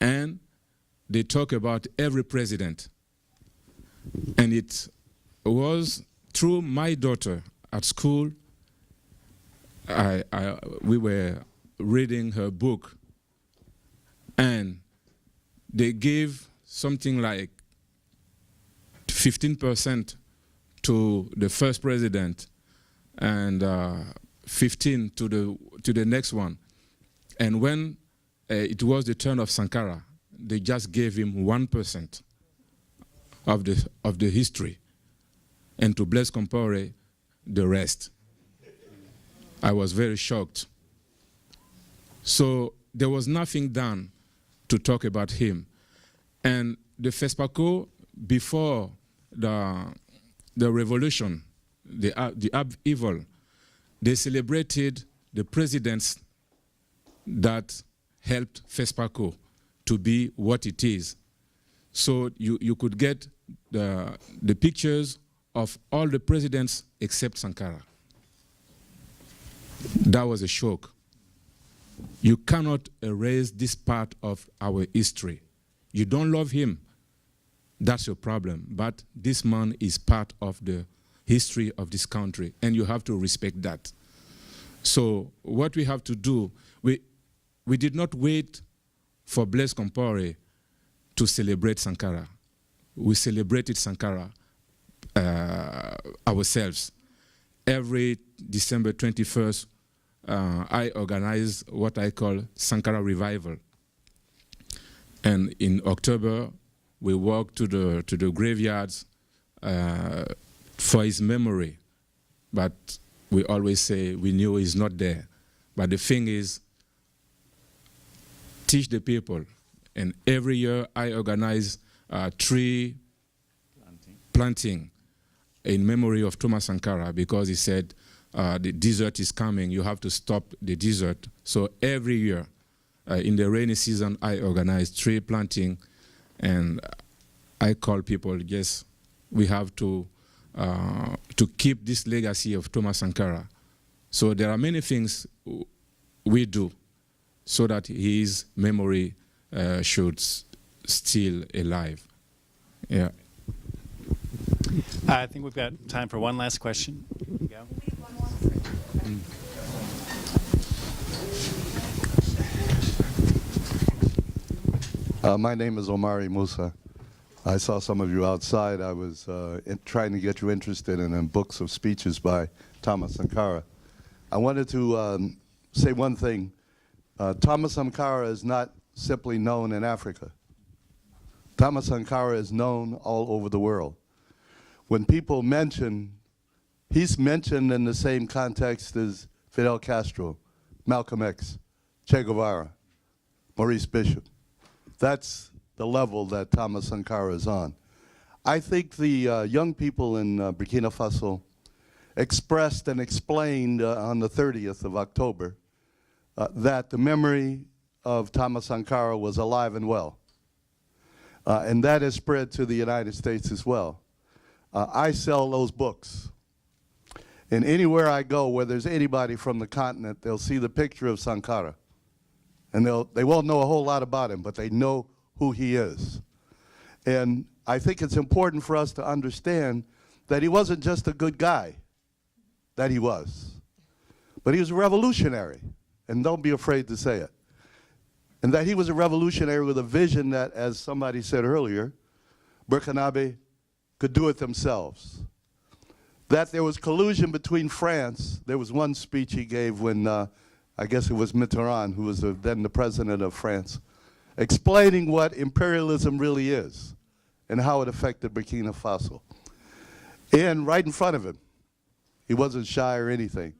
And they talk about every president. And it was through my daughter at school, we were reading her book, and they gave something like 15% to the first president and 15 to the next one. And when it was the turn of Sankara, they just gave him 1% of the history, and to Blaise Compaoré, the rest. I was very shocked. So there was nothing done to talk about him. And the FESPACO, before the revolution, the upheaval, they celebrated the presidents that helped FESPACO. to be what it is. So you could get the pictures of all the presidents except Sankara. That was a shock. You cannot erase this part of our history. You don't love him, that's your problem. But this man is part of the history of this country, and you have to respect that. So what we have to do, we did not wait for Blaise Compaoré to celebrate Sankara. We celebrated Sankara ourselves. Every December 21st, I organize what I call Sankara Revival. And in October, we walk to the graveyards for his memory. But we always say we knew he's not there. But the thing is, teach the people. And every year I organize tree planting in memory of Thomas Sankara, because he said, the desert is coming, you have to stop the desert. So every year, in the rainy season, I organize tree planting, and I call people, yes, we have to keep this legacy of Thomas Sankara. So there are many things we do so that his memory should still alive. Yeah. I think we've got time for one last question. Here you go. My name is Omari Musa. I saw some of you outside. I was trying to get you interested in books of speeches by Thomas Sankara. I wanted to say one thing. Thomas Sankara is not simply known in Africa. Thomas Sankara is known all over the world. When people mention, he's mentioned in the same context as Fidel Castro, Malcolm X, Che Guevara, Maurice Bishop. That's the level that Thomas Sankara is on. I think the young people in Burkina Faso expressed and explained on the 30th of October that the memory of Thomas Sankara was alive and well. And that has spread to the United States as well. I sell those books. And anywhere I go where there's anybody from the continent, they'll see the picture of Sankara. And they won't know a whole lot about him, but they know who he is. And I think it's important for us to understand that he wasn't just a good guy, that he was, but he was a revolutionary, and don't be afraid to say it. And that he was a revolutionary with a vision that, as somebody said earlier, Burkinabe could do it themselves. That there was collusion between France. There was one speech he gave when, I guess it was Mitterrand, who was then the president of France, explaining what imperialism really is and how it affected Burkina Faso. And right in front of him, he wasn't shy or anything.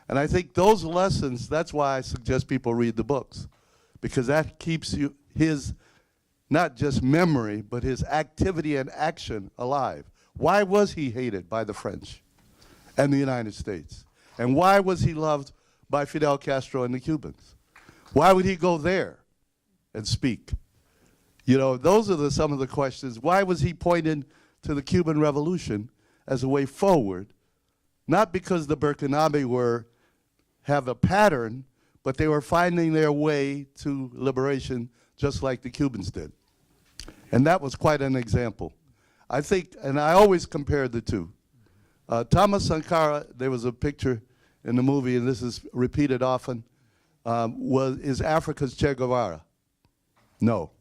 And I think those lessons, that's why I suggest people read the books, because that keeps his, not just memory, but his activity and action alive. Why was he hated by the French and the United States? And why was he loved by Fidel Castro and the Cubans? Why would he go there and speak? You know, those are some of the questions. Why was he pointing to the Cuban Revolution as a way forward? Not because the Burkinabe have a pattern, but they were finding their way to liberation just like the Cubans did. And that was quite an example. I think, and I always compare the two. Thomas Sankara, there was a picture in the movie, and this is repeated often, is Africa's Che Guevara? No.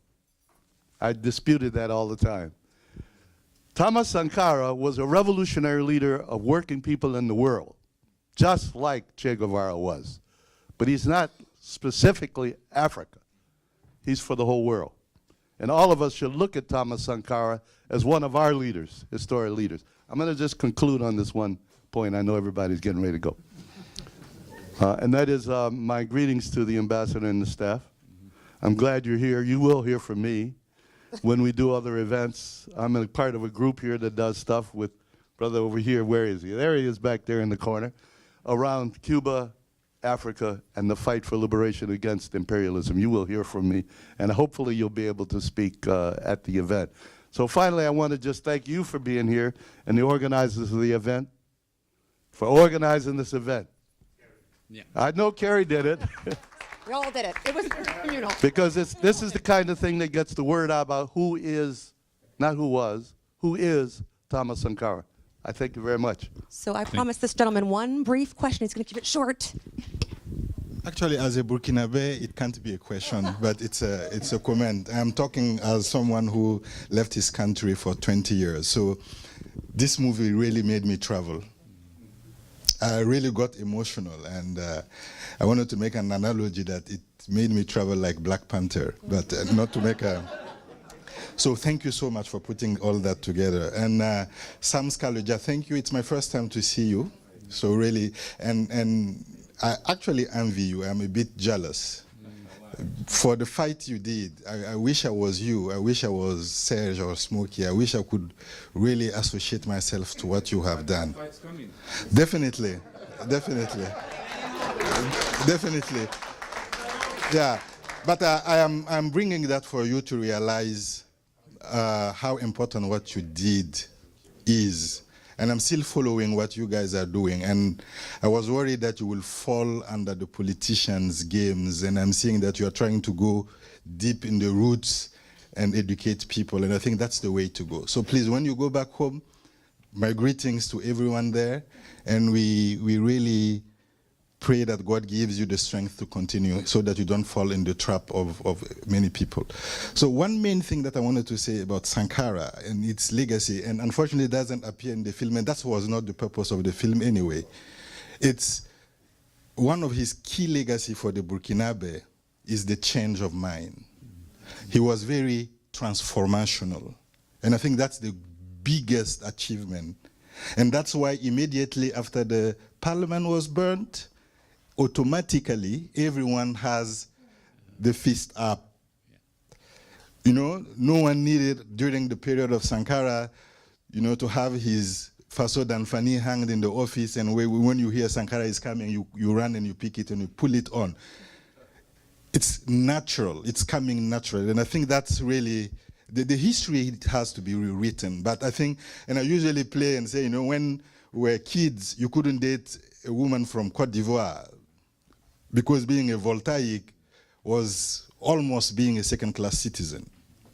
I disputed that all the time. Thomas Sankara was a revolutionary leader of working people in the world, just like Che Guevara was. But he's not specifically Africa. He's for the whole world. And all of us should look at Thomas Sankara as one of our leaders, historic leaders. I'm going to just conclude on this one point. I know everybody's getting ready to go. And that is my greetings to the ambassador and the staff. I'm glad you're here. You will hear from me when we do other events. I'm a part of a group here that does stuff with brother over here. Where is he? There he is back there in the corner, around Cuba Africa and the fight for liberation against imperialism. You will hear from me, and hopefully you'll be able to speak at the event. So finally, I want to just thank you for being here and the organizers of the event for organizing this event. Yeah. I know Kerry did it. We all did it. It was communal. Because this is the kind of thing that gets the word out about who is, not who was, who is Thomas Sankara. I thank you very much. So I promised this gentleman one brief question. He's going to keep it short. Actually, as a Burkinabe, it can't be a question, but it's a comment. I'm talking as someone who left his country for 20 years. So this movie really made me travel. I really got emotional, and I wanted to make an analogy that it made me travel like Black Panther, but not to make a... So thank you so much for putting all that together. And Sam Scaloggia, thank you. It's my first time to see you. So really, and I actually envy you. I'm a bit jealous. For the fight you did, I wish I was you. I wish I was Serge or Smokey. I wish I could really associate myself to what you have done. Definitely, definitely, definitely. Yeah, but I'm bringing that for you to realize how important what you did is. And I'm still following what you guys are doing. And I was worried that you will fall under the politicians' games. And I'm seeing that you are trying to go deep in the roots and educate people. And I think that's the way to go. So please, when you go back home, my greetings to everyone there. And we really pray that God gives you the strength to continue so that you don't fall in the trap of many people. So one main thing that I wanted to say about Sankara and its legacy, and unfortunately it doesn't appear in the film, and that was not the purpose of the film anyway. It's one of his key legacy for the Burkinabe is the change of mind. He was very transformational. And I think that's the biggest achievement. And that's why immediately after the parliament was burnt, automatically everyone has the fist up. You know, no one needed during the period of Sankara, you know, to have his Faso Danfani hanged in the office, and when you hear Sankara is coming, you run and you pick it and you pull it on. It's natural, it's coming natural, and I think that's really, the history has to be rewritten. But I think, and I usually play and say, you know, when we were kids, you couldn't date a woman from Cote d'Ivoire, because being a voltaic was almost being a second-class citizen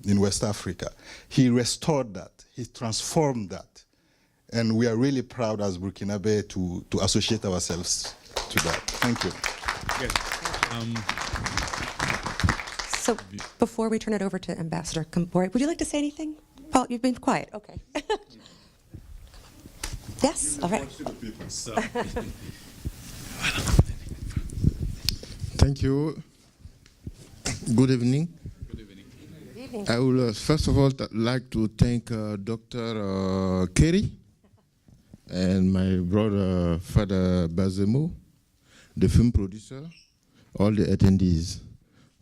in West Africa. He restored that. He transformed that. And we are really proud as Burkinabe to associate ourselves to that. Thank you. So before we turn it over to Ambassador Kambori, would you like to say anything? Paul, you've been quiet. Okay. Yes? All right. Thank you. Good evening. Good evening. I will first of all like to thank Dr. Kerry and my brother, Father Bazemo, the film producer, all the attendees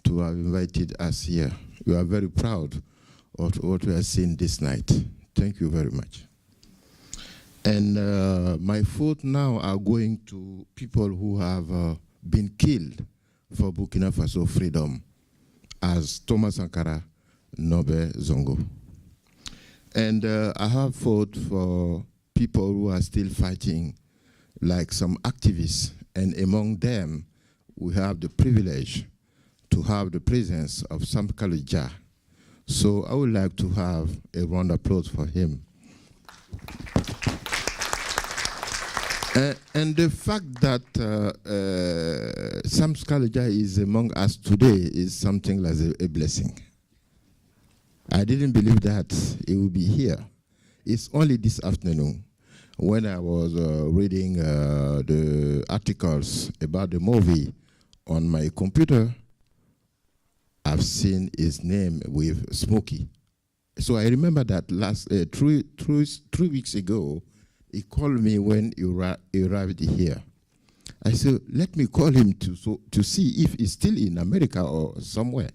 to have invited us here. We are very proud of what we are seeing this night. Thank you very much. And my thoughts now are going to people who have been killed for Burkina Faso freedom, as Thomas Sankara, Nobe Zongo. And I have fought for people who are still fighting, like some activists, and among them, we have the privilege to have the presence of Sam Scaloggia. So I would like to have a round of applause for him. And the fact that Sam Scaloggia is among us today is something like a blessing. I didn't believe that he would be here. It's only this afternoon when I was reading the articles about the movie on my computer, I've seen his name with Smokey. So I remember that last 3 weeks ago, he called me when he arrived here. I said, let me call him to see if he's still in America or somewhere.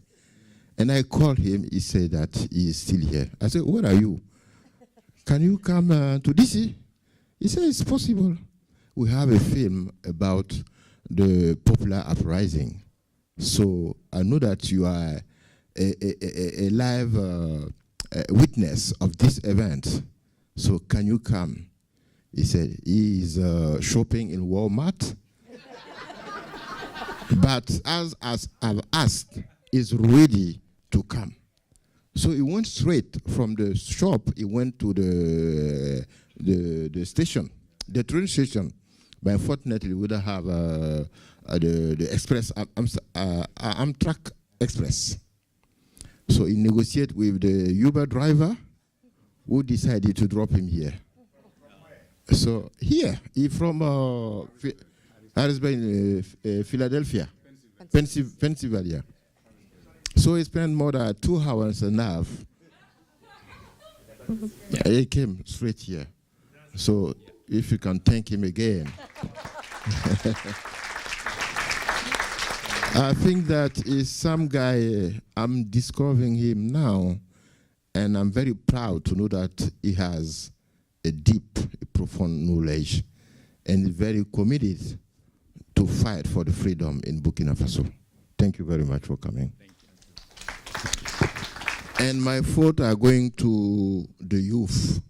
And I called him, he said that he is still here. I said, where are you? Can you come to DC? He said, it's possible. We have a film about the popular uprising. So I know that you are a live witness of this event. So can you come? He said he is shopping in Walmart. But as I've asked, is ready to come. So he went straight from the shop. He went to the station, the train station. But unfortunately, we don't have the express Amtrak Express. So he negotiated with the Uber driver, who decided to drop him here. So here, he from Harrisburg, Philadelphia, Pennsylvania. So he spent more than 2 hours and a half. He came straight here. So if you can thank him again. I think that is some guy, I'm discovering him now, and I'm very proud to know that he has a deep, profound knowledge, and is very committed to fight for the freedom in Burkina Faso. Thank you very much for coming. And my thoughts are going to the youth.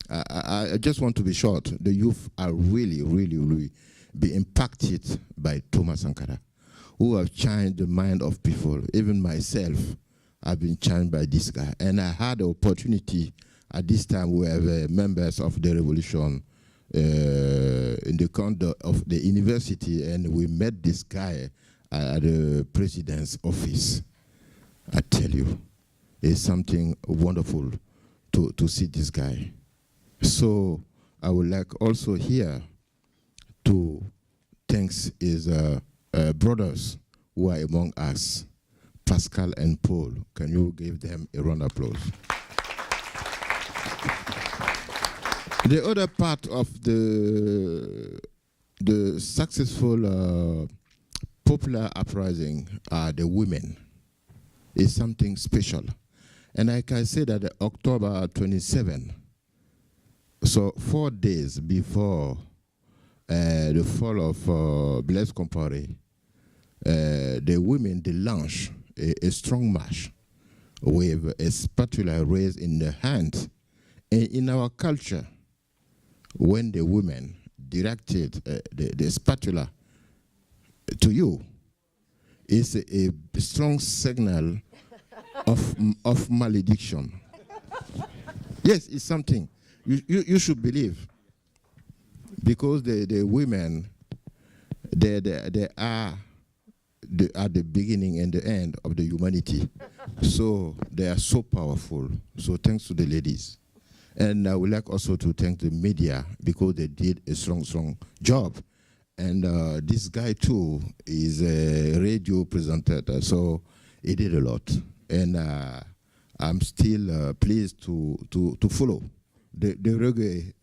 I just want to be short. The youth are really, really, really be impacted by Thomas Sankara, who have changed the mind of people. Even myself, I've been changed by this guy. And I had the opportunity at this time we have members of the revolution in the conduct of the university, and we met this guy at the president's office. I tell you, it's something wonderful to see this guy. So I would like also here to thank his brothers who are among us, Pascal and Paul. Can you give them a round of applause? The other part of the successful popular uprising are the women. It's something special. And I can say that October 27, so 4 days before the fall of Blaise Compaoré, the women, they launched a strong march with a spatula raised in the hand. And in our culture, when the women directed the spatula to you, it's a strong signal of malediction. Yes, it's something you should believe, because the women, they are at the beginning and the end of the humanity. So they are so powerful. So thanks to the ladies. And I would like also to thank the media, because they did a strong job. And this guy too is a radio presenter, so he did a lot. And I'm still pleased to follow the reggae.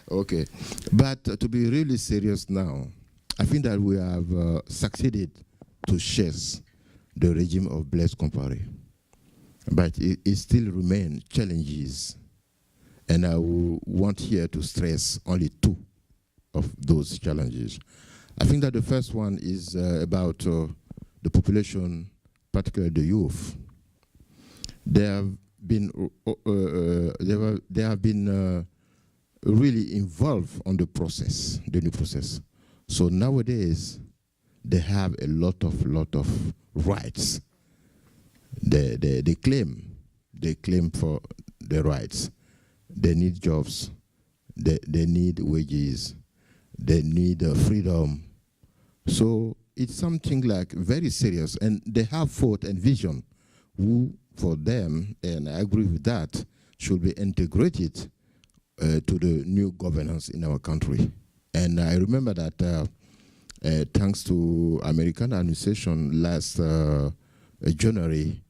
Okay, but to be really serious now, I think that we have succeeded to chase the regime of Blaise Compaoré. But it still remains challenges. And I want here to stress only 2 of those challenges. I think that the first one is about the population, particularly the youth. They have been really involved on the process, the new process. So nowadays, they have a lot of rights. They claim for their rights. They need jobs. They need wages. They need freedom. So it's something like very serious, and they have thought and vision who, for them, and I agree with that, should be integrated to the new governance in our country. And I remember that thanks to American administration, last January,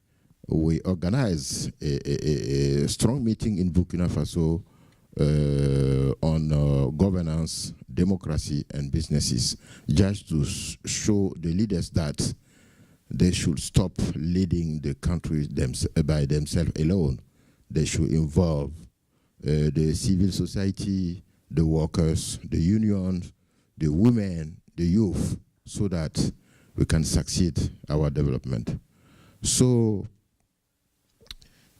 we organized a strong meeting in Burkina Faso on governance, democracy, and businesses, just to show the leaders that they should stop leading the country by themselves alone. They should involve the civil society, the workers, the unions, the women, the youth, so that we can succeed our development. So,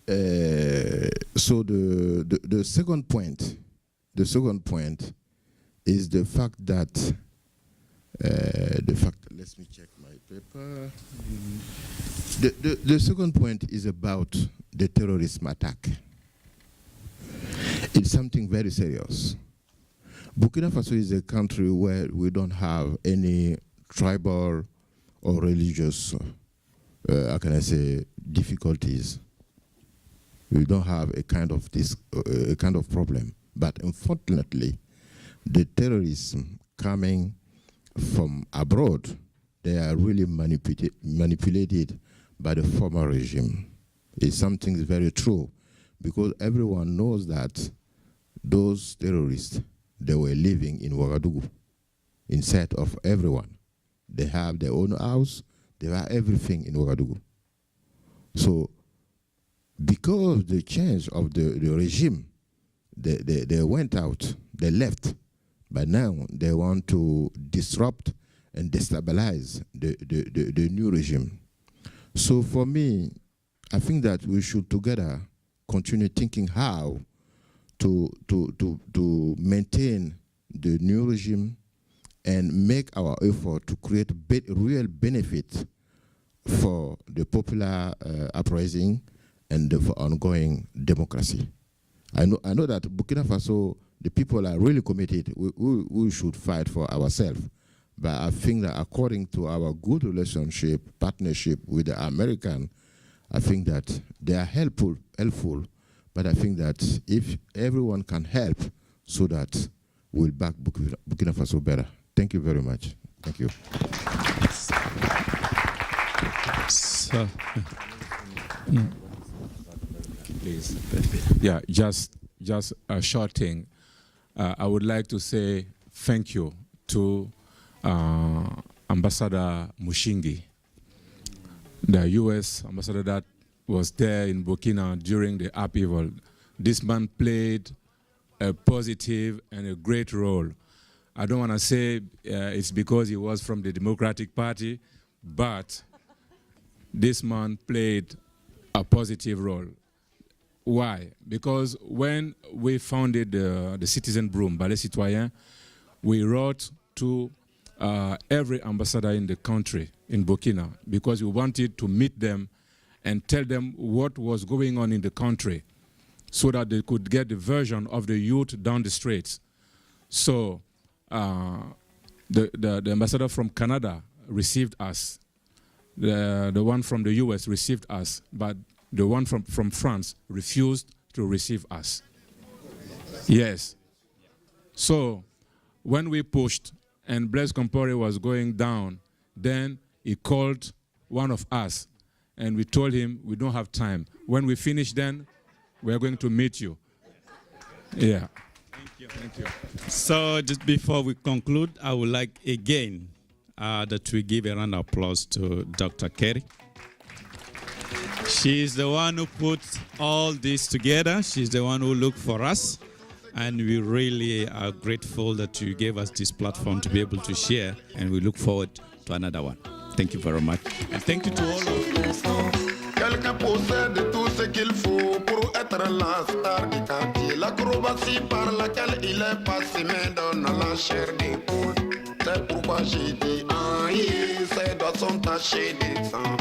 the second point, is the fact that let me check my paper. The second point is about the terrorism attack. It's something very serious. Burkina Faso is a country where we don't have any tribal or religious, how can I say, difficulties. We don't have a kind of problem. But unfortunately, the terrorism coming from abroad, they are really manipulated by the former regime. It's something very true, because everyone knows that those terrorists, they were living in Ouagadougou, in sight of everyone. They have their own house, they have everything in Ouagadougou. So, because the change of the regime, they went out, they left, but now they want to disrupt and destabilize the new regime. So for me, I think that we should together continue thinking how to maintain the new regime and make our effort to create real benefit for the popular uprising and for ongoing democracy. I know that Burkina Faso, the people are really committed. We should fight for ourselves. But I think that according to our good relationship, partnership with the American, I think that they are helpful. But I think that if everyone can help, so that we'll back Burkina Faso better. Thank you very much. Thank you. So, Please. Yeah, just a short thing. I would like to say thank you to Ambassador Mushingi, the U.S. ambassador that was there in Burkina during the upheaval. This man played a positive and a great role. I don't want to say it's because he was from the Democratic Party, but this man played a positive role. Why? Because when we founded the Citizen Broom, Ballet Citoyen, we wrote to every ambassador in the country, in Burkina, because we wanted to meet them and tell them what was going on in the country so that they could get the version of the youth down the streets. So the ambassador from Canada received us. The one from the US received us, but the one from France refused to receive us. Yes. So when we pushed and Blaise Compaoré was going down, then he called one of us and we told him we don't have time. When we finish, then we're going to meet you. Yeah. thank you. Thank you. So just before we conclude, I would like again that we give a round of applause to Dr. Kerry. She's the one who put all this together. She's the one who looked for us. And we really are grateful that you gave us this platform to be able to share. And we look forward to another one. Thank you very much. And thank you to all of you. Quelqu'un possède tout ce qu'il faut pour être la star du quartier. L'acrobatie par laquelle il est passé me donne la chair des poules. C'est pourquoi j'ai dit, ah, yeah, ses doigts sont tachés de sang.